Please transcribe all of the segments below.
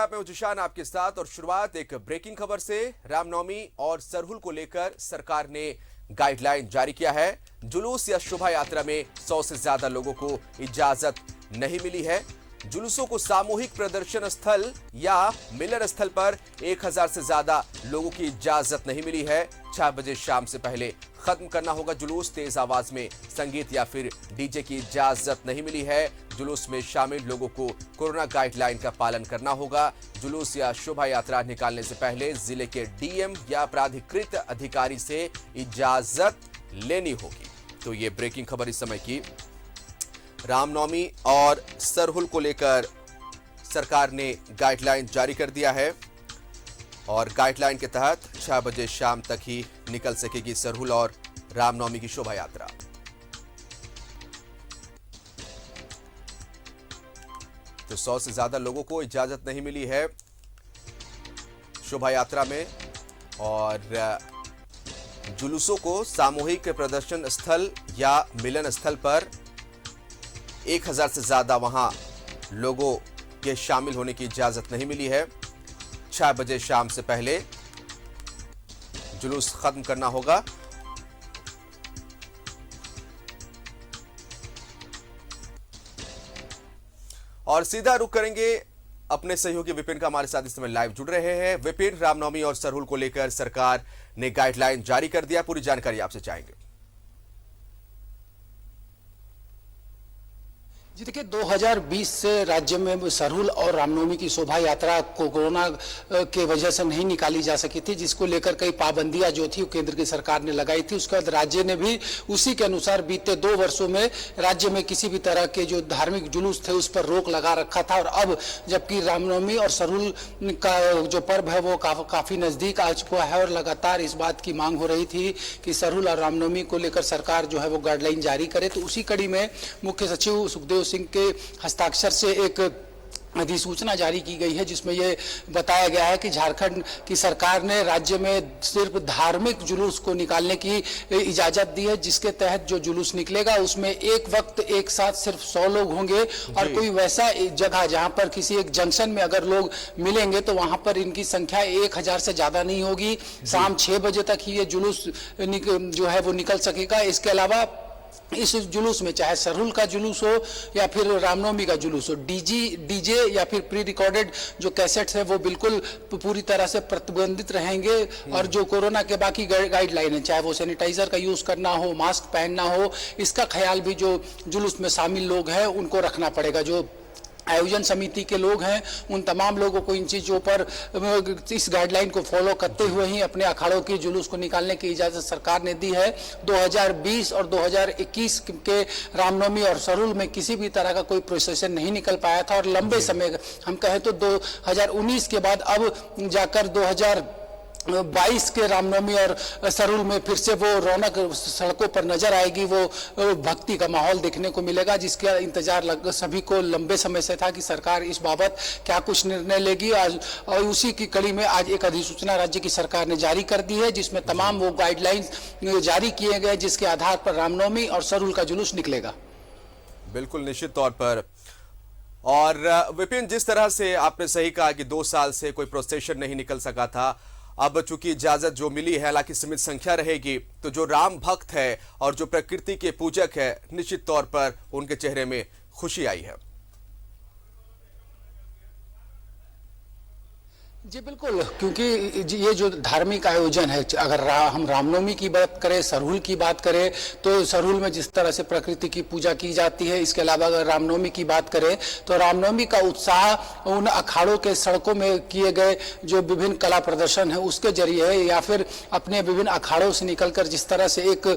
नमस्कार, मैं जिशान आपके साथ। और शुरुआत एक ब्रेकिंग खबर से। रामनवमी और सरहुल को लेकर सरकार ने गाइडलाइन जारी किया है। जुलूस या शोभा यात्रा में 100 से ज्यादा लोगों को इजाजत नहीं मिली है। जुलूसों को सामूहिक प्रदर्शन स्थल या मिलन स्थल पर 1000 से ज्यादा लोगों की इजाजत नहीं मिली है। 6 बजे शाम से पहले खत्म करना होगा जुलूस। तेज आवाज में संगीत या फिर डीजे की इजाजत नहीं मिली है। जुलूस में शामिल लोगों को कोरोना गाइडलाइन का पालन करना होगा। जुलूस या शोभा यात्रा निकालने से पहले जिले के डीएम या प्राधिकृत अधिकारी से इजाजत लेनी होगी। तो ये ब्रेकिंग खबर इस समय की। रामनवमी और सरहुल को लेकर सरकार ने गाइडलाइन जारी कर दिया है और गाइडलाइन के तहत 6 बजे शाम तक ही निकल सकेगी सरहुल और रामनवमी की शोभा यात्रा। तो 100 से ज्यादा लोगों को इजाजत नहीं मिली है शोभा यात्रा में। और जुलूसों को सामूहिक प्रदर्शन स्थल या मिलन स्थल पर 1000 से ज्यादा वहां लोगों के शामिल होने की इजाजत नहीं मिली है। 6 बजे शाम से पहले जुलूस खत्म करना होगा। और सीधा रुख करेंगे अपने सहयोगी विपिन का, हमारे साथ इस समय लाइव जुड़ रहे हैं। विपिन, रामनवमी और सरहुल को लेकर सरकार ने गाइडलाइन जारी कर दिया, पूरी जानकारी आपसे चाहेंगे। जी देखिए, 2020 से राज्य में सरहुल और रामनवमी की शोभा यात्रा को कोरोना के वजह से नहीं निकाली जा सकी थी, जिसको लेकर कई पाबंदियां जो थी केंद्र की सरकार ने लगाई थी। उसके बाद राज्य ने भी उसी के अनुसार बीते 2 वर्षों में राज्य में किसी भी तरह के जो धार्मिक जुलूस थे उस पर रोक लगा रखा था। और अब जबकि रामनवमी और सरहुल का जो पर्व है वो काफी नजदीक आ चुका है और लगातार इस बात की मांग हो रही थी कि सरहुल और रामनवमी को लेकर सरकार जो है वो गाइडलाइन जारी करे। तो उसी कड़ी में मुख्य सचिव सुखदेव सिंह के हस्ताक्षर से एक अधिसूचना जारी की गई है, जिसमें यह बताया गया है कि झारखंड की सरकार ने राज्य में सिर्फ धार्मिक जुलूस को निकालने की इजाजत दी है, जिसके तहत जो जुलूस निकलेगा उसमें एक वक्त एक साथ सिर्फ 100 लोग होंगे। और कोई वैसा जगह जहां पर किसी एक जंक्शन में अगर लोग मिलेंगे तो वहां पर इनकी संख्या 1000 से ज्यादा नहीं होगी। शाम 6 बजे तक ही ये जुलूस जो है वो निकल सकेगा। इसके अलावा इस जुलूस में चाहे सरहुल का जुलूस हो या फिर रामनवमी का जुलूस हो, डीजे या फिर प्री रिकॉर्डेड जो कैसेट्स है वो बिल्कुल पूरी तरह से प्रतिबंधित रहेंगे। और जो कोरोना के बाकी गाइडलाइन है, चाहे वो सैनिटाइजर का यूज करना हो, मास्क पहनना हो, इसका ख्याल भी जो जुलूस में शामिल लोग हैं उनको रखना पड़ेगा। जो आयोजन समिति के लोग हैं उन तमाम लोगों को इन चीजों पर इस गाइडलाइन को फॉलो करते हुए ही अपने अखाड़ों के जुलूस को निकालने की इजाजत सरकार ने दी है। 2020 और 2021 के रामनवमी और सरहुल में किसी भी तरह का कोई प्रोसेशन नहीं निकल पाया था और लंबे समय, हम कहें तो 2019 के बाद अब जाकर 2022 के रामनवमी और सरहुल में फिर से वो रौनक सड़कों पर नजर आएगी, वो भक्ति का माहौल देखने को मिलेगा, जिसका इंतजार सभी को लंबे समय से था कि सरकार इस बाबत क्या कुछ निर्णय लेगी। और उसी की कड़ी में आज एक अधिसूचना राज्य की सरकार ने जारी कर दी है, जिसमें तमाम वो गाइडलाइंस जारी किए गए जिसके आधार पर रामनवमी और सरहुल का जुलूस निकलेगा। बिल्कुल निश्चित तौर पर। और विपिन, जिस तरह से आपने सही कहा कि 2 साल से कोई प्रोसेशन नहीं निकल सका था, अब चूंकि इजाजत जो मिली है, हालांकि सीमित संख्या रहेगी, तो जो राम भक्त है और जो प्रकृति के पूजक है, निश्चित तौर पर उनके चेहरे में खुशी आई है। जी बिल्कुल, क्योंकि ये जो धार्मिक आयोजन है, अगर हम रामनवमी की बात करें, सरहुल की बात करें, तो सरहुल में जिस तरह से प्रकृति की पूजा की जाती है, इसके अलावा अगर रामनवमी की बात करें तो रामनवमी का उत्साह उन अखाड़ों के सड़कों में किए गए जो विभिन्न कला प्रदर्शन है उसके जरिए है, या फिर अपने विभिन्न अखाड़ों से निकलकर जिस तरह से एक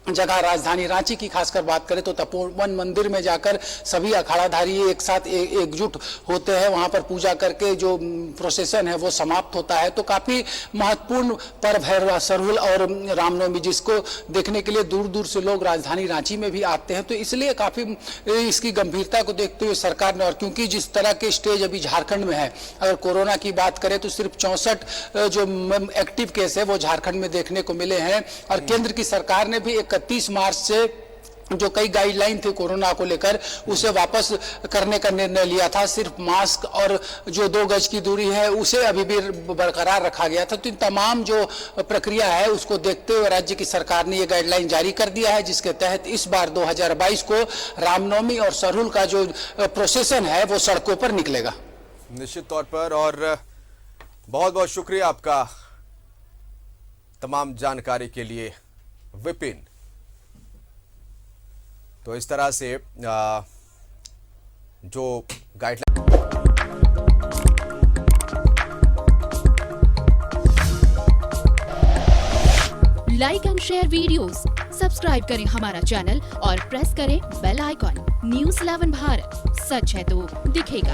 जगह राजधानी रांची की खासकर बात करें तो तपोवन मंदिर में जाकर सभी अखाड़ाधारी एक साथ एकजुट होते हैं, वहां पर पूजा करके जो प्रोसेशन है वो समाप्त होता है। तो काफी महत्वपूर्ण पर्व है सरहुल और रामनवमी, जिसको देखने के लिए दूर दूर से लोग राजधानी रांची में भी आते हैं। तो इसलिए काफी इसकी गंभीरता को देखते हुए सरकार ने, और क्योंकि जिस तरह के स्टेज अभी झारखंड में है, अगर कोरोना की बात करें तो सिर्फ 64 जो एक्टिव केस है वो झारखंड में देखने को मिले हैं। और केंद्र की सरकार ने भी 31 मार्च से जो कई गाइडलाइन थे कोरोना को लेकर उसे वापस करने का निर्णय लिया था। सिर्फ मास्क और जो 2 गज की दूरी है उसे अभी भी बरकरार रखा गया था। तो इन तमाम जो प्रक्रिया है उसको देखते हुए राज्य की सरकार ने ये गाइडलाइन जारी कर दिया है, जिसके तहत इस बार 2022 को रामनवमी और सरहुल का जो प्रोसेसन है वो सड़कों पर निकलेगा। निश्चित तौर पर, और बहुत बहुत शुक्रिया आपका तमाम जानकारी के लिए विपिन। तो इस तरह से जो guideline like and share videos, subscribe करें हमारा चैनल और प्रेस करें बेल आइकॉन। न्यूज़ 11 भारत, सच है तो दिखेगा।